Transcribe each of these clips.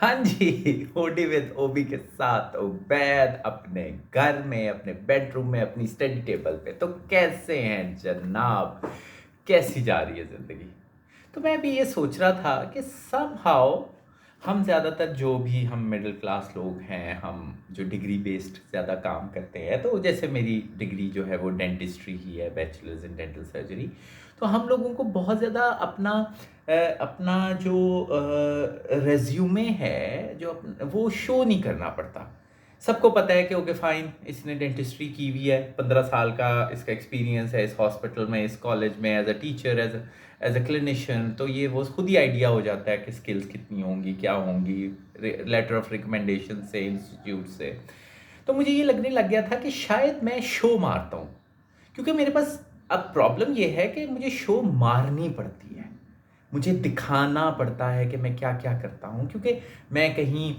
हाँ जी, OD with ओबी के साथ उबैद अपने घर में, अपने बेडरूम में, अपनी स्टडी टेबल पे। तो कैसे हैं जनाब? कैसी जा रही है ज़िंदगी? तो मैं अभी ये सोच रहा था कि समहाउ हम ज़्यादातर जो भी हम मिडिल क्लास लोग हैं, हम जो डिग्री बेस्ड ज़्यादा काम करते हैं, तो जैसे मेरी डिग्री जो है वो डेंटिस्ट्री ही है, बैचलर्स इन डेंटल सर्जरी। तो हम लोगों को बहुत ज़्यादा अपना जो रिज्यूमे है वो शो नहीं करना पड़ता। सबको पता है कि ओके फाइन, इसने डेंटिस्ट्री की हुई है, 15 साल का इसका एक्सपीरियंस है इस हॉस्पिटल में, इस कॉलेज में, as a teacher, as a clinician. तो ये वो खुद ही आइडिया हो जाता है कि स्किल्स कितनी होंगी, क्या होंगी, लेटर ऑफ रिकमेंडेशन से, इंस्टीट्यूट से। तो मुझे ये लगने लग गया था कि शायद मैं शो मारता हूँ, क्योंकि मेरे पास अब प्रॉब्लम ये है कि मुझे शो मारनी पड़ती है। मुझे दिखाना पड़ता है कि मैं क्या क्या करता हूँ, क्योंकि मैं कहीं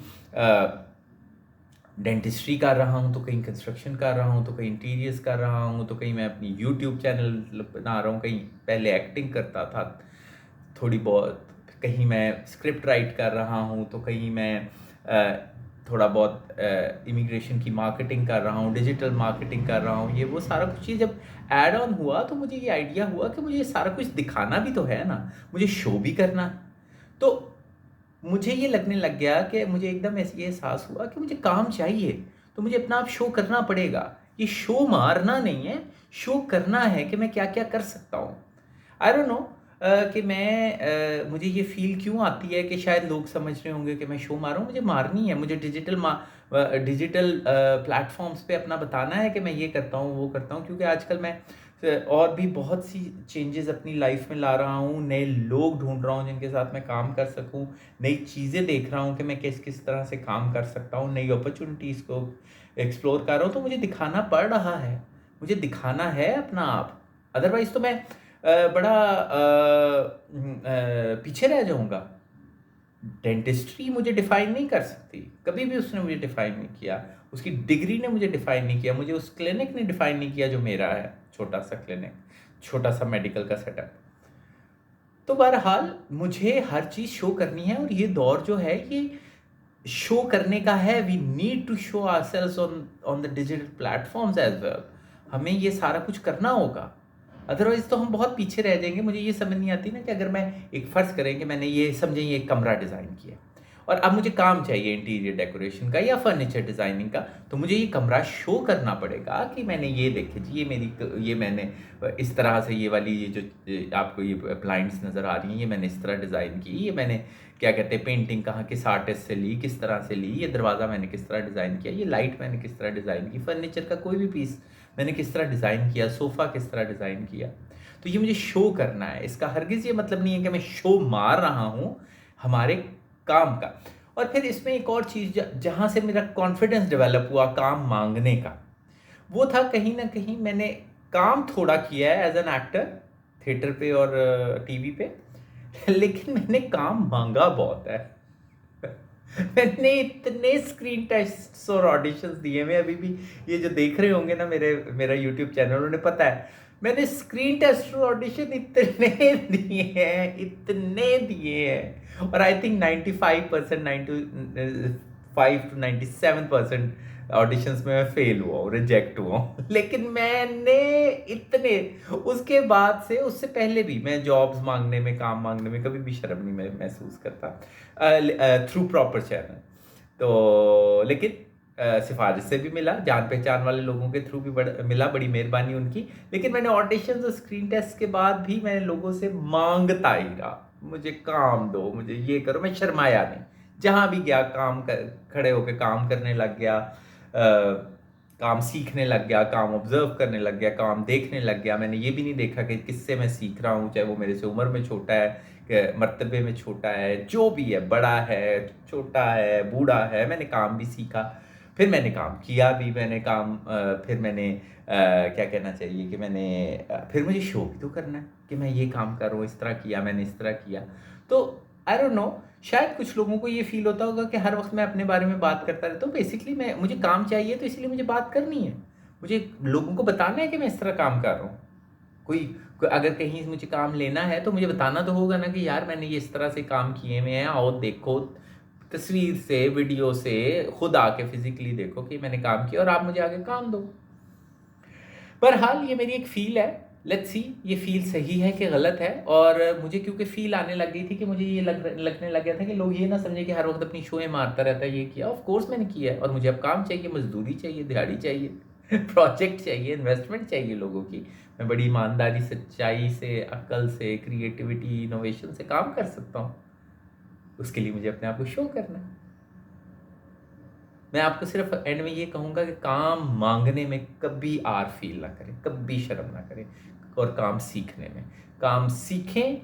डेंटिस्ट्री कर रहा हूँ, तो कहीं कंस्ट्रक्शन कर रहा हूँ, तो कहीं इंटीरियर्स कर रहा हूँ, तो कहीं मैं अपनी यूट्यूब चैनल बना रहा हूँ, कहीं पहले एक्टिंग करता था थोड़ी बहुत, कहीं मैं स्क्रिप्ट राइट कर रहा हूँ, तो कहीं मैं थोड़ा बहुत इमिग्रेशन की मार्केटिंग कर रहा हूँ, डिजिटल मार्केटिंग कर रहा हूँ। ये वो सारा कुछ चीज़ जब ऐड ऑन हुआ तो मुझे ये आइडिया हुआ कि मुझे सारा कुछ दिखाना भी तो है ना, मुझे शो भी करना है। तो मुझे ये लगने लग गया कि मुझे एकदम ऐसे ये एहसास हुआ कि मुझे काम चाहिए, तो मुझे अपना आप शो करना पड़ेगा। ये शो मारना नहीं है, शो करना है कि मैं क्या क्या कर सकता हूँ। आई डोंट नो कि मुझे ये फ़ील क्यों आती है कि शायद लोग समझ रहे होंगे कि मैं शो मार रहा हूँ, मुझे मारनी है, मुझे डिजिटल प्लेटफ़ॉर्म्स पे अपना बताना है कि मैं ये करता हूँ, वो करता हूँ, क्योंकि आजकल मैं और भी बहुत सी चेंजेज़ अपनी लाइफ़ में ला रहा हूँ, नए लोग ढूँढ रहा हूँ जिनके साथ मैं काम कर सकूँ, नई चीज़ें देख रहा हूँ कि मैं किस-किस तरह से काम कर सकता हूँ, नई अपॉर्च्युनिटीज़ को एक्सप्लोर कर रहा हूँ, तो मुझे दिखाना पड़ रहा है। मुझे दिखाना है अपना आप, अदरवाइज़ तो मैं पीछे रह जाऊँगा। डेंटिस्ट्री मुझे डिफ़ाइन नहीं कर सकती, कभी भी उसने मुझे डिफ़ाइन नहीं किया, उसकी डिग्री ने मुझे डिफ़ाइन नहीं किया, मुझे उस क्लिनिक ने डिफ़ाइन नहीं किया जो मेरा है, छोटा-सा क्लिनिक, छोटा-सा मेडिकल का सेटअप। तो बहरहाल मुझे हर चीज़ शो करनी है, और ये दौर जो है ये शो करने का है। We need to show ourselves on on the digital platforms as well. हमें ये सारा कुछ करना होगा, अदरवाइज़ तो हम बहुत पीछे रह जाएँगे। मुझे ये समझ नहीं आती ना कि अगर मैं एक फ़र्ज़ करें कि मैंने ये समझें ये एक कमरा डिज़ाइन किया, और अब मुझे काम चाहिए इंटीरियर डेकोरेशन का या फर्नीचर डिज़ाइनिंग का, तो मुझे ये कमरा शो करना पड़ेगा कि मैंने ये देखिए जी, ये मैंने इस तरह से ये वाली ये जो आपको ये ब्लाइंड्स नज़र आ रही हैं, ये मैंने इस तरह डिज़ाइन की, ये मैंने क्या कहते हैं पेंटिंग कहाँ किस आर्टिस्ट से ली, किस तरह से ली, ये दरवाज़ा मैंने किस तरह डिज़ाइन किया, ये लाइट मैंने किस तरह डिज़ाइन की, फर्नीचर का कोई भी पीस मैंने किस तरह डिज़ाइन किया, सोफ़ा किस तरह डिज़ाइन किया। तो ये मुझे शो करना है। इसका हरगिज़ ये मतलब नहीं है कि मैं शो मार रहा हूँ हमारे काम का। और फिर इसमें एक और चीज़ जहाँ से मेरा कॉन्फिडेंस डेवलप हुआ काम माँगने का, वो था कहीं न कहीं मैंने काम थोड़ा किया है एज़ एन एक्टर, थिएटर पे और टीवी पे, लेकिन मैंने काम माँगा बहुत है। मैंने इतने स्क्रीन टेस्ट्स और ऑडिशंस दिए, मैं अभी भी ये जो देख रहे होंगे ना मेरा यूट्यूब चैनल, उन्हें पता है मैंने स्क्रीन टेस्ट और ऑडिशन इतने दिए हैं, और आई थिंक 95% 95 टू 97% ऑडिशंस में मैं फेल हुआ हूँ, रिजेक्ट हुआ हूँ। लेकिन मैंने इतने, उसके बाद से, उससे पहले भी मैं जॉब्स मांगने में, काम मांगने में कभी भी शर्म नहीं महसूस करता थ्रू प्रॉपर चैनल। तो लेकिन सिफारिश से भी मिला, जान पहचान वाले लोगों के थ्रू भी मिला, बड़ी मेहरबानी उनकी। लेकिन मैंने ऑडिशंस और स्क्रीन टेस्ट के बाद भी मैंने लोगों से मांगता ही रहा, मुझे काम दो, मुझे ये करो। मैं शर्माया नहीं, जहाँ भी गया खड़े होकर काम करने लग गया, काम सीखने लग गया, काम ऑब्जर्व करने लग गया, काम देखने लग गया। मैंने ये भी नहीं देखा कि किससे मैं सीख रहा हूँ, चाहे वो मेरे से उम्र में छोटा है, मर्तबे में छोटा है, जो भी है, बड़ा है, छोटा है, बूढ़ा है, मैंने काम भी सीखा। फिर मैंने काम किया भी, फिर मैंने क्या कहना चाहिए कि फिर मुझे शो भी तो करना है कि मैं ये काम कर रहा हूँ, इस तरह किया, मैंने इस तरह किया। तो आई डोंट नो, शायद कुछ लोगों को ये फ़ील होता होगा कि हर वक़्त मैं अपने बारे में बात करता रहता हूँ। बेसिकली मुझे काम चाहिए, तो इसलिए मुझे बात करनी है। मुझे लोगों को बताना है कि मैं इस तरह काम कर रहा हूँ। अगर कहीं मुझे काम लेना है तो मुझे बताना तो होगा ना कि यार मैंने ये इस तरह से काम किए हुए हैं, आओ देखो, तस्वीर से, वीडियो से, खुद आके फिजिकली देखो कि मैंने काम किया और आप मुझे आगे काम दो। बहरहाल ये मेरी एक फील है, लेट्स सी ये फील सही है कि गलत है। और मुझे क्योंकि फील आने लग गई थी कि मुझे ये लगने लग गया था कि लोग ये ना समझे कि हर वक्त अपनी शोएं मारता रहता है, ये किया। ऑफ कोर्स मैंने किया है, और मुझे अब काम चाहिए, मजदूरी चाहिए, दिहाड़ी चाहिए, प्रोजेक्ट चाहिए, इन्वेस्टमेंट चाहिए लोगों की। मैं बड़ी ईमानदारी, सच्चाई से, अक्ल से, क्रिएटिविटी, इनोवेशन से काम कर सकता हूँ। उसके लिए मुझे अपने आप को शो करना है। मैं आपको सिर्फ एंड में ये कहूँगा कि काम मांगने में कभी आर फील ना करें, कभी शर्म ना करें। और काम सीखने में, काम सीखें,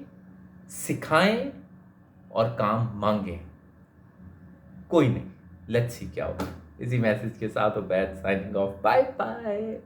सिखाएं और काम मांगें। कोई नहीं, लेट्स सी क्या होगा। इसी मैसेज के साथ Ubaid signing off, bye bye.